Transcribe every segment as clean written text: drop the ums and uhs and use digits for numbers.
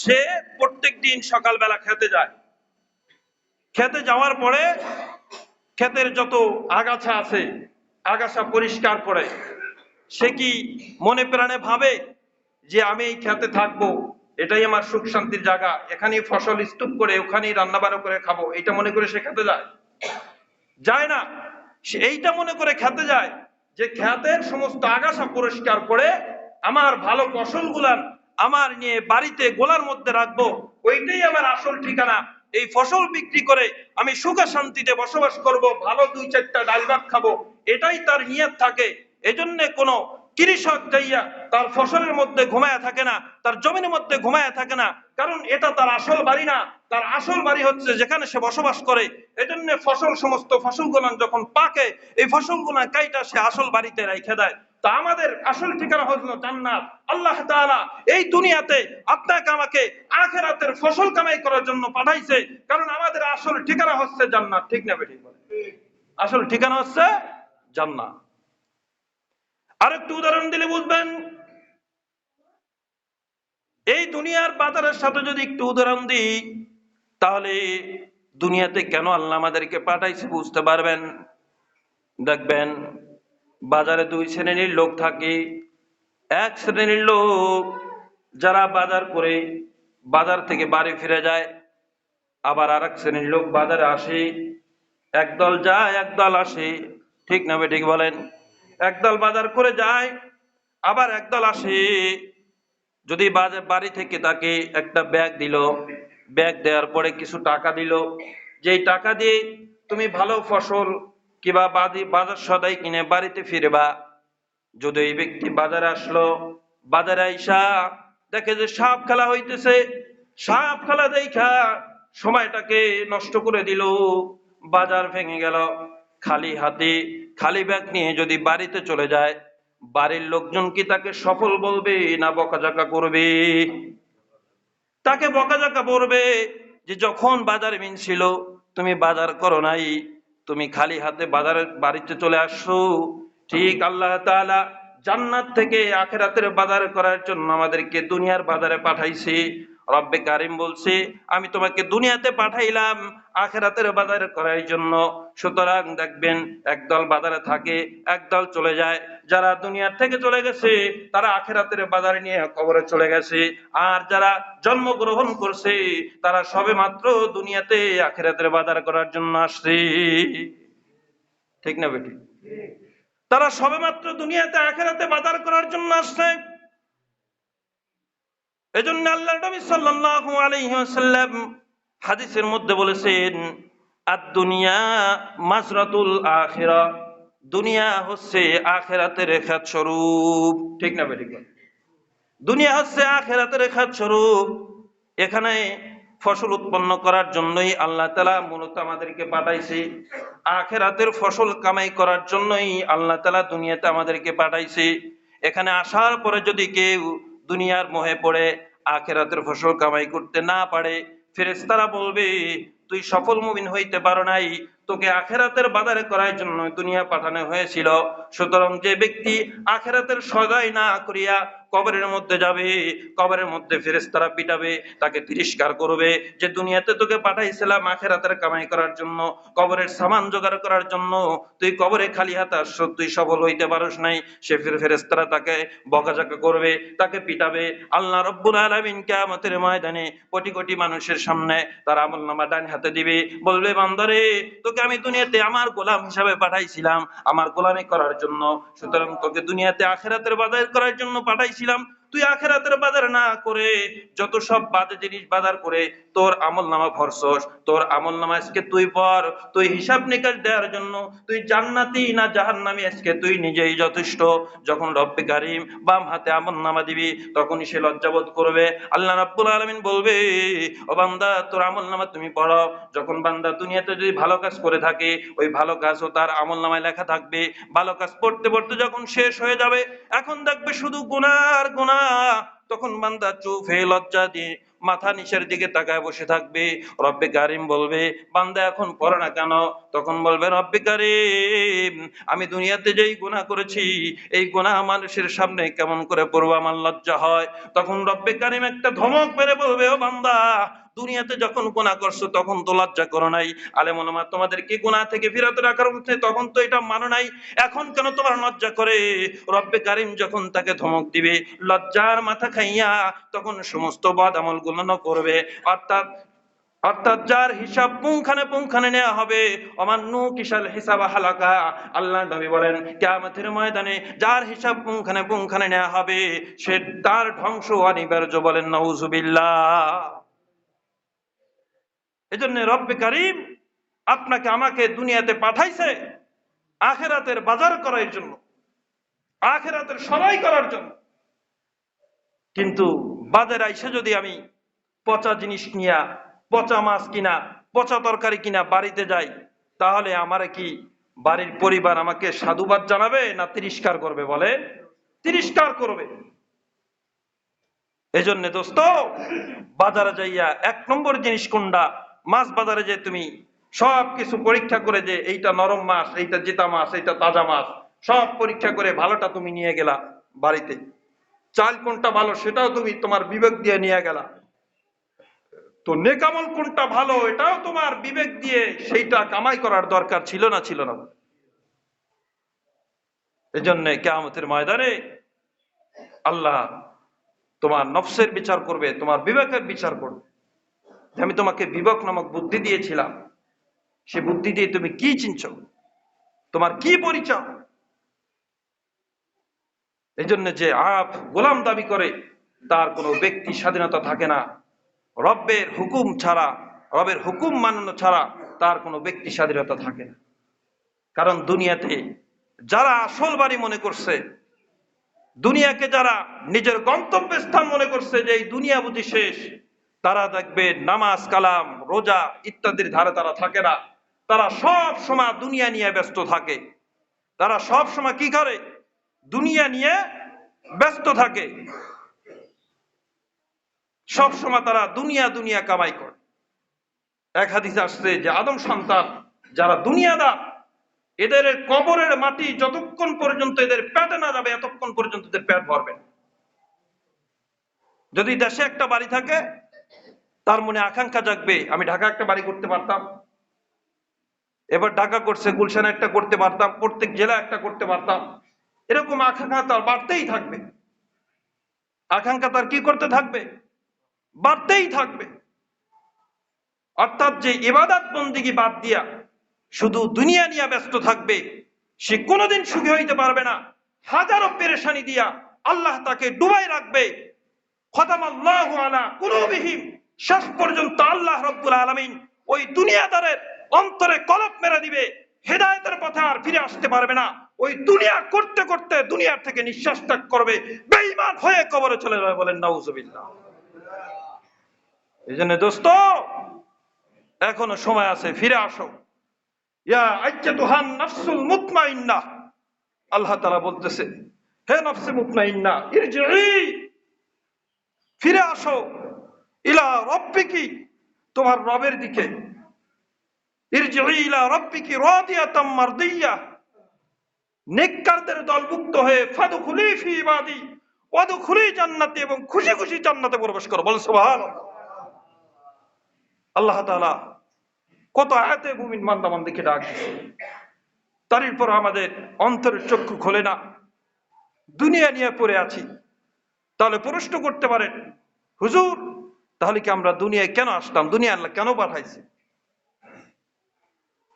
সে প্রত্যেক দিন সকালবেলা খেতে যায়। খেতে যাওয়ার পরে ক্ষেতের যত আগাছা আছে আগাছা পরিষ্কার করে। সে কি মনে প্রাণে ভাবে যে আমি এই খেতে থাকবো, এটাই আমার সুখ শান্তির জায়গা, এখানেই ফসল স্তূপ করে ওখানেই রান্না বান্না করে খাবো, এটা মনে করে সে খেতে যায়? যায় না। সে এইটা মনে করে খেতে যায় যে খেতের সমস্ত আগাছা পরিষ্কার করে আমার ভালো ফসলগুলান আমার নিয়ে বাড়িতে গোলার মধ্যে রাখবো, ওইটাই আমার আসল ঠিকানা। এই ফসল বিক্রি করে আমি সুখে শান্তিতে বসবাস করব, ভালো 2-4টা ডাল ভাত খাবো, এটাই তার নিয়ত থাকে। এজন্য কোনো কৃষক যাইয়া তার ফসলের মধ্যে ঘুমায়া থাকে না, তার জমির মধ্যে ঘুমায়া থাকে না, কারণ এটা তার আসল বাড়ি না। তার আসল বাড়ি হচ্ছে যেখানে সে বসবাস করে। এজন্য সমস্ত ফসলগুলো যখন পাকে, এই ফসলগুলো কাইটা সে আসল বাড়িতে রেখে দেয়। তা আমাদের আসল ঠিকানা হলো জান্নাত। আল্লাহ তাআলা এই দুনিয়াতে আপনাকে আমাকে আখিরাতের ফসল কামাই করার জন্য পাঠাইছে, কারণ আমাদের আসল ঠিকানা হচ্ছে জান্নাত। ঠিক না বেঠিক বলেন? আসল ঠিকানা হচ্ছে জান্নাত। আরেকটু উদাহরণ দিলে বুঝবেন। এই দুনিয়ার বাজারের সাথে যদি একটু উদাহরণ দিই, তাহলে দুনিয়াতে কেন আল্লাহ আমাদেরকে পাঠাইছে বুঝতে পারবেন। দেখবেন বাজারে 2 শ্রেণীর লোক থাকে। এক শ্রেণীর লোক যারা বাজার করে বাজার থেকে বাড়ি ফিরে যায়, আবার আর এক শ্রেণীর লোক বাজারে আসে। একদল যায় একদল আসে। ঠিক না ঠিক বলেন? একদল বাজার করে যায়, আবার একদল আসে। যদি বাড়ি থেকে তাকে একটা ব্যাগ দিল, ব্যাগ দেওয়ার পরে কিছু টাকা দিল, যেই টাকা দিয়ে তুমি ভালো ফসল কিংবা বাজার সদাই কিনে বাড়িতে ফিরবা। যদি এই ব্যক্তি বাজারে আসলো, বাজারে আইসা দেখে যে সাপ খেলা হইতেছে, সাপ খেলা দেখা সময়টাকে নষ্ট করে দিল, বাজার ভেঙে গেল। খালি হাতে খালি ব্যাগ নিয়ে যদি বাড়িতে চলে যায়, বাড়ির লোকজন কি তাকে সফল বলবে না বকাঝকা করবে? তাকে বকাঝকা করবে যে যখন বাজারে মিন ছিল তুমি বাজার করো নাই, তুমি খালি হাতে বাড়িতে চলে আসছো। ঠিক আল্লাহ তাআলা জান্নাত থেকে আখিরাতের বাজার করার জন্য আমাদেরকে দুনিয়ার বাজারে পাঠাইছে। রব্বে কারিম বলছে আমি তোমাকে দুনিয়াতে পাঠাইলাম আখিরাতের বাজার করার জন্য। সুতরাং দেখবেন একদল বাজারে থাকে, একদল চলে যায়। যারা দুনিয়ার থেকে চলে গেছে তারা আখিরাতের বাজার নিয়ে কবরে চলে গেছে, আর যারা জন্মগ্রহণ করছে তারা সবে মাত্র দুনিয়াতে আখিরাতের বাজার করার জন্য আসছে। ঠিক না বেটি? তারা সবেমাত্র দুনিয়াতে আখিরাতে বাজার করার জন্য আসছে। এজন্য আল্লাহর নবী সাল্লাল্লাহু আলাইহি ওয়াসাল্লাম হাদিসের মধ্যে বলেছেন আদ-দুনিয়া মাজরাতুল আখিরাহ, দুনিয়া হচ্ছে আখিরাতের খাত স্বরূপ। ঠিক না বেটি? দুনিয়া হচ্ছে আখিরাতের খাত স্বরূপ। এখানে ফসল উৎপন্ন করার জন্যই আল্লাহ তাআলা মূলত আমাদেরকে পাঠাইছে। আখিরাতের ফসল কামাই করার জন্যই আল্লাহ তাআলা দুনিয়াতে আমাদেরকে পাঠাইছে। এখানে আসার পরে যদি কেউ দুনিয়ার মোহে পড়ে আখিরাতের ফসল কামাই করতে না পারে, ফেরেশতারা বলবে তুই সফল মুমিন হইতে পারো নাই, তোকে আখিরাতের বাজারে করার জন্য দুনিয়া পাঠানো হয়েছিল। সুতরাং যে ব্যক্তি আখিরাতের সদাই না করিয়া কবরের মধ্যে যাবে, কবরের মধ্যে ফেরেশতারা পিটাবে, তাকে তিরস্কার করবে যে দুনিয়াতে তোকে পাঠাইছিলাম আখিরাতের কামাই করার জন্য, কবরের সামান জোগাড় করার জন্য, তুই কবরে খালি হাতে আসছ, তুই সফল হইতে পারস নাই। সে ফেরেশতারা তাকে বকাঝকা করবে, তাকে পিটাবে। আল্লাহ রাব্বুল আলামিন কিয়ামতের ময়দানে কোটি কোটি মানুষের সামনে তার আমলনামা ডান হাতে দিবে, বলবে বান্দারে তোকে আমি দুনিয়াতে আমার গোলাম হিসাবে পাঠাইছিলাম, আমার গোলামি করার জন্য। সুতরাং তোকে দুনিয়াতে আখিরাতের বাজার করার জন্য পাঠাইছিলাম। তুই আখিরাতের বাজার না করে যত সব বাজে জিনিস বাজার করে তোর আমলনামা ভরছস, তোর আমলনামা আজকে তুই পড়, তুই হিসাব নিকাশ দেওয়ার জন্য তুই জান্নাতি না জাহান্নামী আজকে তুই নিজেই যথেষ্ট। যখন রব্বে কারিম বাম হাতে আমলনামা দিবি তখনই সে লজ্জাবোধ করবে। আল্লাহ রাব্বুল আলামিন বলবে ও বান্দা তোর আমলনামা তুমি পড়ো। যখন বান্দা দুনিয়াতে যদি ভালো কাজ করে থাকে ওই ভালো কাজও তার আমলনামায় লেখা থাকবে। ভালো কাজ পড়তে পড়তে যখন শেষ হয়ে যাবে এখন দেখবে শুধু গুনাহ আর গুনাহ, তখন বান্দা চুপ হয়ে লজ্জা দিয়ে মাথা নিচের দিকে তাকায় বসে থাকবে। রব্বে কারিম বলবে, বান্দা এখন পড়ে না কেন? তখন বলবে, রব্বে কারিম, আমি দুনিয়াতে যেই গুনাহ করেছি এই গুনাহ মানুষের সামনে কেমন করে পড়বো, আমার লজ্জা হয়। তখন রব্বে কারিম একটা ধমক মেরে বলবে, ও বান্দা, দুনিয়াতে যখন গুনাহ করছো তখন তো লজ্জা করো নাই, আলেম ওলামা তোমাদেরকে গুনাহ থেকে বিরত রাখার মধ্যে তখন তো এটা মানো নাই, এখন কেন তোমার লজ্জা করে? রব্বে কারিম যখন তাকে ধমক দিবে, লজ্জার মাথা খাইয়া তখন সমস্ত বদ আমল গুলো করবে। অর্থাৎ অর্থাৎ যার হিসাব পুঙ্খানে নেওয়া হবে, অমান্নু কিসাল হিসাব হালাকা। আল্লাহ নবী বলেন, কিয়ামতের ময়দানে যার হিসাব পুঙ্খানে নেওয়া হবে সে তার ধ্বংস অনিবার্য। বলেন নাউজুবিল্লাহ। এজন্য রব্বে কারিম আপনাকে আমাকে দুনিয়াতে পাঠাইছে আখিরাতের বাজার করার জন্য, আখিরাতের সরাই করার জন্য। কিন্তু বাজারে আইসা যদি আমি পচা জিনিস নিয়া, পচা মাছ কিনা, পচা তরকারি কিনা বাড়িতে যাই, তাহলে আমারে কি বাড়ির পরিবার আমাকে সাধুবাদ জানাবে না তিরস্কার করবে? বলে তিরস্কার করবে। এজন্য দোস্ত, বাজারে যাইয়া 1 নম্বর জিনিস কোনটা? মাছ বাজারে যে তুমি সব কিছু পরীক্ষা করে, যে এইটা নরম মাছ, এইটা জেতা মাছ, এইটা তাজা মাছ, সব পরীক্ষা করে ভালোটা তুমি নিয়ে গেলা বাড়িতে। চাল কোনটা ভালো সেটাও তুমি তোমার বিবেক দিয়ে নিয়ে গেলা। তো নেকামল কোনটা ভালো এটাও তোমার বিবেক দিয়ে সেইটা কামাই করার দরকার ছিল না? ছিল না। এজন্য কিয়ামতের ময়দানে আল্লাহ তোমার নফসের বিচার করবে, তোমার বিবেকের বিচার করবে। আমি তোমাকে বিবেক নামক বুদ্ধি দিয়েছিলাম, সে বুদ্ধি দিয়ে তুমি কি চিনছো, তোমার কি পরিচয়? এই জন্য যে আপ গোলাম দাবি করে তার কোনো ব্যক্তি স্বাধীনতা থাকে না। রব্বের হুকুম ছাড়া, রবের হুকুম মানানো ছাড়া তার কোনো ব্যক্তি স্বাধীনতা থাকে না। কারণ দুনিয়াতে যারা আসল বাড়ি মনে করছে, দুনিয়াকে যারা নিজের গন্তব্য স্থান মনে করছে যে এই দুনিয়া বুঝি শেষ, তারা দেখবে নামাজ কালাম রোজা ইত্যাদির ধারে তারা থাকে না। তারা সব সময় দুনিয়া নিয়ে ব্যস্ত থাকে। তারা সব সময় কি করে? দুনিয়া নিয়ে ব্যস্ত থাকে। সব সময় তারা দুনিয়া কামাই করে। এক হাদিসে আসছে যে আদম সন্তান যারা দুনিয়াদার, এদের কবরের মাটি যতক্ষণ পর্যন্ত এদের পেটে না যাবে এতক্ষণ পর্যন্ত এদের পেট ভরবে। যদি দেশে একটা বাড়ি থাকে তার মনে আকাঙ্ক্ষা জাগবে, আমি ঢাকা একটা বাড়ি করতে পারতাম, এবার ঢাকা করছে, গুলশানে একটা করতে পারতাম, প্রত্যেক জেলা একটা করতে পারতাম। এরকম আকাঙ্ক্ষা তার বাড়তেই থাকবে। আকাঙ্ক্ষা তার কি করতে থাকবে? বাড়তেই থাকবে। অর্থাৎ যে ইবাদত বন্দেগী বাদ দিয়া শুধু দুনিয়া নিয়ে ব্যস্ত থাকবে, সে কোনোদিন সুখী হইতে পারবে না। হাজারো পেরেশানি দিয়া আল্লাহ তাকে ডুবাই রাখবে। খতামাল্লাহু আলা কুলুবিহিম, শেষ পর্যন্ত আল্লাহ রাব্বুল আলামিন ওই দুনিয়াদারের অন্তরে কলপ মেরে দিবে, হেদায়েতের পথে আর ফিরে আসতে পারবে না। ওই দুনিয়া করতে করতে দুনিয়ার থেকে নিঃশ্বাস ত্যাগ করবে, বেঈমান হয়ে কবরে চলে যাবে। বলেন নাউজুবিল্লাহ। এইজন্য দোস্ত, এখনো সময় আছে, ফিরে আসো। ইয়া আইয়াতুহান নাফসুল মুতমাইন্নাহ, আল্লাহ তাআলা বলতেছে, হে নফসে মুতমাইন্না, ইরজিই, ফিরে আসো, ইলা রাব্বিকি, তোমার রবের দিকে। ইরজিই ইলা রাব্বিকি রাদিয়াতাম মারদিয়া, নেককারদের দলভুক্ত হয়ে ফাদখুলি ফি ইবাদি ওয়াদখুলি জান্নাতি, এবং খুশি খুশি জান্নাতে প্রবেশ করো। বল সুবহানাল্লাহ। আল্লাহ তাআলা কত আয়াতে মুমিন বান্দা বান্দিকে ডাক দিয়েছে, তারপর আমাদের অন্তরের চক্ষু খোলে না, দুনিয়া নিয়ে পড়ে আছি। তাহলে প্রশ্ন করতে পারেন, হুজুর তাহলে কি আমরা দুনিয়ায় কেন আসলাম? দুনিয়া আল্লাহ কেন পাঠাইছে?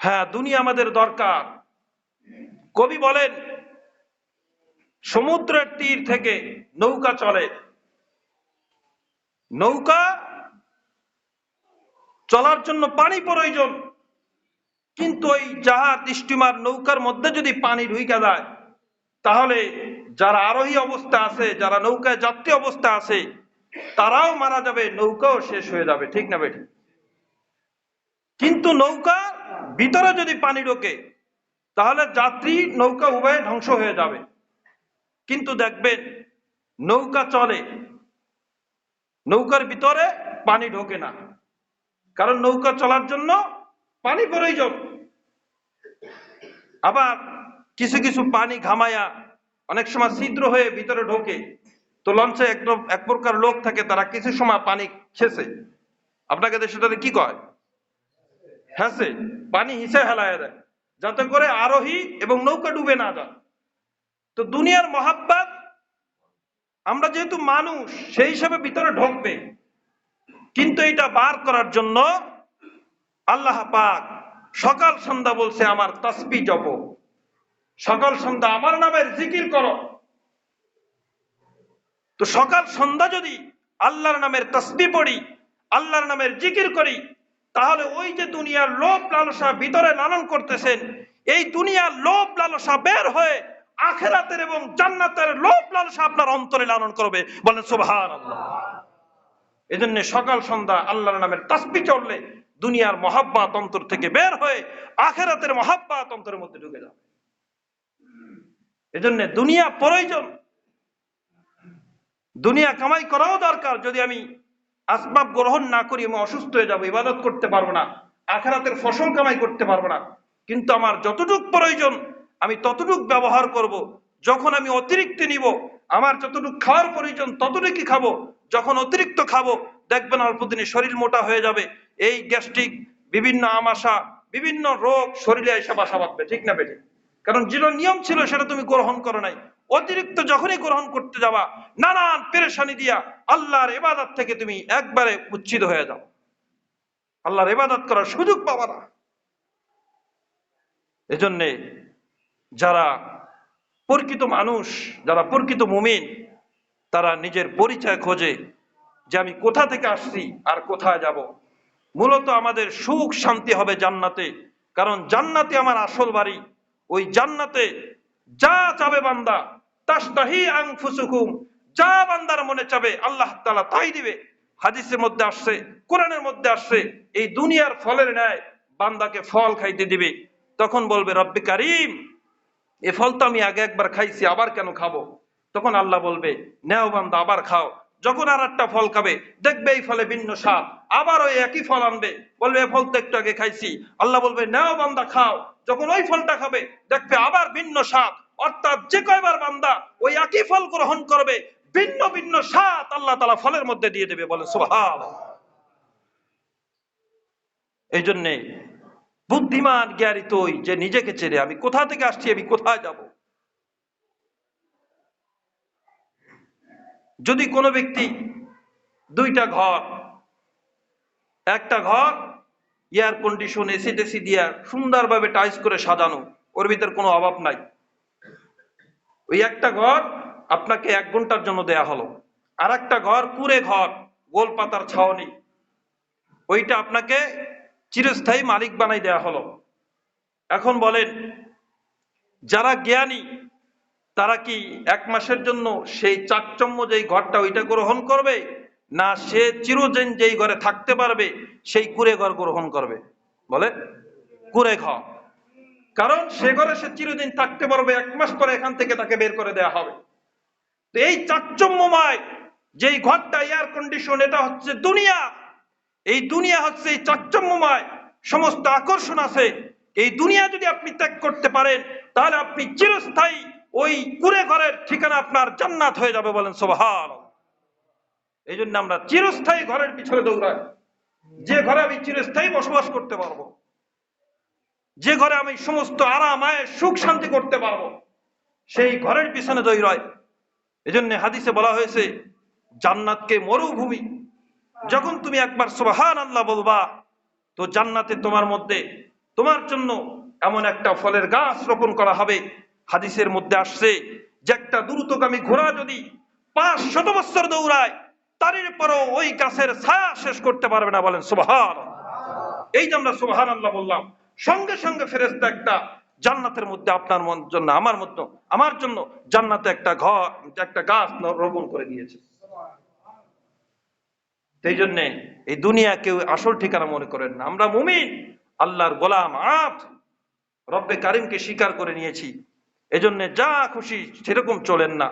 হ্যাঁ, দুনিয়া আমাদের দরকার। কবি বলেন, সমুদ্রের তীর থেকে নৌকা চলে, নৌকা চলার জন্য পানি প্রয়োজন, কিন্তু ওই জাহাজ স্টিমার নৌকার মধ্যে যদি পানি ঢুইকা যায় তাহলে যারা আরোহী অবস্থা আছে, যারা নৌকায় যাত্রী অবস্থা আছে, তারাও মারা যাবে, নৌকাও শেষ হয়ে যাবে। ঠিক না বেঠিক? কিন্তু নৌকা ভিতরে যদি পানি ঢোকে তাহলে যাত্রী নৌকা উভয়ে ধ্বংস হয়ে যাবে। কিন্তু দেখবেন নৌকা চলে, নৌকার ভিতরে পানি ঢোকে না, কারণ নৌকা চলার জন্য পানি প্রয়োজন। আবার কিছু কিছু পানি ঘামায়া অনেক সময় ছিদ্র হয়ে ভিতরে ঢোকে। তো লঞ্চে একদম এক প্রকার লোক থাকে, তারা কিছু সময় পানি খেছে, আপনাকে সেটাতে কি কয়, হ্যাঁছে, পানি হিসে হেলায় দেয়, যাতে করে আরোহী এবং নৌকা ডুবে না যায়। তো দুনিয়ার মহাব্বত, আমরা যেহেতু মানুষ সেই হিসাবে ভিতরে ঢোকবে, কিন্তু এটা বার করার জন্য আল্লাহ পাক সকাল সন্ধ্যা বলছে আমার তাসবিহ জপো, সকাল সন্ধ্যা আমার নামের জিকির করো। তো সকাল সন্ধ্যা যদি আল্লাহর নামের তাসবিহ পড়ি, আল্লাহর নামের জিকির করি, তাহলে ওই যে দুনিয়ার লোভ লালসা ভিতরে লালন করতেছেন, এই দুনিয়ার লোভ লালসা বের হয়ে আখিরাতের এবং জান্নাতের লোভ লালসা আপনার অন্তরে লালন করবে। বলেন সুবহানাল্লাহ। এজন্য সকাল সন্ধ্যা আল্লাহর নামের তাসবিহ চললে দুনিয়ার মহাব্বত অন্তর থেকে বের হয়ে আখিরাতের মহাব্বত অন্তরের মধ্যে ঢুকে যাবে। এজন্য দুনিয়া প্রয়োজন, দুনিয়া কামাই করাও দরকার। যদি আমি আসবাব গ্রহণ না করি আমি অসুস্থ হয়ে যাবো, ইবাদত করতে পারবো না, আখিরাতের ফসল কামাই করতে পারবো না। কিন্তু আমার যতটুকু প্রয়োজন আমি ততটুকু ব্যবহার করব। যখন আমি অতিরিক্ত নিব, আমার যতটুকু খাওয়ার প্রয়োজন ততটুকুই খাবো। যখন অতিরিক্ত খাবো দেখবেন অল্প দিনে শরীর মোটা হয়ে যাবে, এই গ্যাস্ট্রিক, বিভিন্ন আমাশা, বিভিন্ন রোগ শরীরে এসে বাসা বাঁধবে। ঠিক না বেঠিক? কারণ যেটা নিয়ম ছিল সেটা তুমি গ্রহণ করো নাই। অতিরিক্ত যখনই গ্রহণ করতে যাবা নানান পেরেশানি দিয়া আল্লাহর ইবাদত থেকে তুমি একবারে উচ্ছিদ হয়ে যাও, আল্লাহর ইবাদত করার সুযোগ পাবা না। এজন্যে যারা প্রকৃত মানুষ, যারা প্রকৃত মুমিন, তারা নিজের পরিচয় খোঁজে যে আমি কোথা থেকে আসছি আর কোথায় যাব। মূলত আমাদের সুখ শান্তি হবে জান্নাতে, কারণ জান্নাতে আমার আসল বাড়ি। ওই জান্নাতে যা চাবে বান্দা, তাস্তাহি আনফুসুকুম, যা বান্দার মনে চাবে আল্লাহ তাআলা তাই দিবে। হাদিসের মধ্যে আসছে, কোরআনের মধ্যে আসছে, এই দুনিয়ার ফলের ন্যায় বান্দাকে ফল খাইতে দিবে। তখন বলবে রব্বি কারীম, এ ফল তো আমি আগে একবার খাইছি, আবার কেন খাবো? তখন আল্লাহ বলবে নেও বান্দা আবার খাও। যখন আর একটা ফল খাবে দেখবে এই ফলে ভিন্ন স্বাদ, আবার ওই একই ফল আনবে, বলবে এ ফল তো একটু আগে খাইছি। আল্লাহ বলবে নেও বান্দা খাও। যখন ওই ফলটা খাবে দেখবে আবার ভিন্ন স্বাদ। অর্থাৎ যে কয়বার বান্দা ওই একই ফল গ্রহণ করবে ভিন্ন ভিন্ন স্বাদ আল্লাহ তাআলা ফলের মধ্যে দিয়ে দেবে। বলে সুবহানাল্লাহ। এই জন্যে বুদ্ধিমান জ্ঞানী তো ওই যে নিজেকে চেনে আমি কোথা থেকে আসছি, আমি কোথায় যাব। যদি কোনো ব্যক্তি দুইটা ঘর, একটা ঘর এয়ার কন্ডিশন এসি টেসি দিয়া সুন্দরভাবে টাইলস করে সাজানো, ওর ভিতর কোনো অভাব নাই, ওই একটা ঘর আপনাকে 1 ঘন্টার জন্য দেয়া হলো। আর একটা ঘর কুঁড়ে ঘর, গোল পাতার ছাউনি, ওইটা আপনাকে চিরস্থায়ী মালিক বানাই দেয়া হলো। এখন বলেন যারা জ্ঞানী তারা কি 1 মাসের জন্য সেই চাকচম্য যেই ঘরটা ওইটা গ্রহণ করবে, না সে চিরদিন যেই ঘরে থাকতে পারবে সেই কুঁড়ে ঘর গ্রহণ করবে? বলে কুঁড়ে ঘর, কারণ সে ঘরে সে চিরদিন থাকতে পারবে, 1 মাস পরে এখান থেকে তাকে বের করে দেয়া হবে। তো এই চাকচম্যময় যেই ঘরটা এয়ার কন্ডিশন, এটা হচ্ছে দুনিয়া। এই দুনিয়া হচ্ছে এই চাকচম্যময়, সমস্ত আকর্ষণ আছে। এই দুনিয়া যদি আপনি ত্যাগ করতে পারেন তাহলে আপনি চিরস্থায়ী ওই কুঁড়ে ঘরের ঠিকানা আপনার জান্নাত হয়ে যাবে। বলেন সুবহানাল্লাহ। এই জন্য আমরা চিরস্থায়ী ঘরের পিছনে দৌড়াই, যে ঘরে আমি চিরস্থায়ী বসবাস করতে পারবো, যে ঘরে আমি সমস্ত আরাম আয়েশ সুখ শান্তি করতে পারবো, সেই ঘরের পিছনে দৌড়াই। এই জন্য হাদিসে বলা হয়েছে জান্নাতকে মরুভূমি। যখন তুমি একবার সুবহানাল্লাহ বলবা তো জান্নাতে তোমার মধ্যে তোমার জন্য এমন একটা ফলের গাছ রোপণ করা হবে। হাদিসের মধ্যে আসছে যে একটা দ্রুতগামী ঘোড়া যদি 500 বছর দৌড়ায় তারপরও ওই গাছের ছায়া শেষ করতে পারবে না। বলেন সুবহানাল্লাহ। এই যে আমরা সুবহানাল্লাহ বললাম, সঙ্গে সঙ্গে ফেরেশতা একটা জান্নাতের মধ্যে আপনার জন্য আমার জন্য জান্নাতে একটা ঘর, একটা গাছ রোপণ করে দিয়েছে। সেই জন্যে এই দুনিয়া কেউ আসল ঠিকানা মনে করেন না। আমরা মুমিন, আল্লাহর গোলাম, রব্বে কারিমকে স্বীকার করে নিয়েছি। এজন্য যা খুশি সেরকম চলেন না।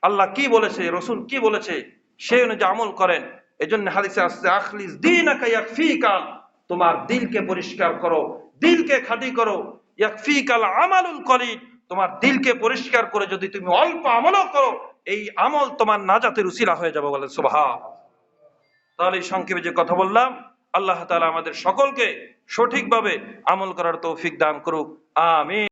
আল্লাহ কি বলেছে, রসুল কি বলেছে সেই অনুযায়ী আমল করেন। এজন্য হাদিসে আসছে আখলিস দীনাকা ইয়াকফিকাল, তোমার দিলকে পরিষ্কার করো, দিলকে খাঁটি করো। ইয়াকফিকাল আমালুল কলিল, তোমার দিলকে পরিষ্কার করে যদি তুমি অল্প আমলও করো, এই আমল তোমার নাজাতের উসিলা হয়ে যাবে। বলে সুবহান। তাহলে এই সংক্ষেপে যে কথা বললাম, আল্লাহ তাআলা আমাদের সকলকে সঠিকভাবে আমল করার তৌফিক দান করুক। আমিন।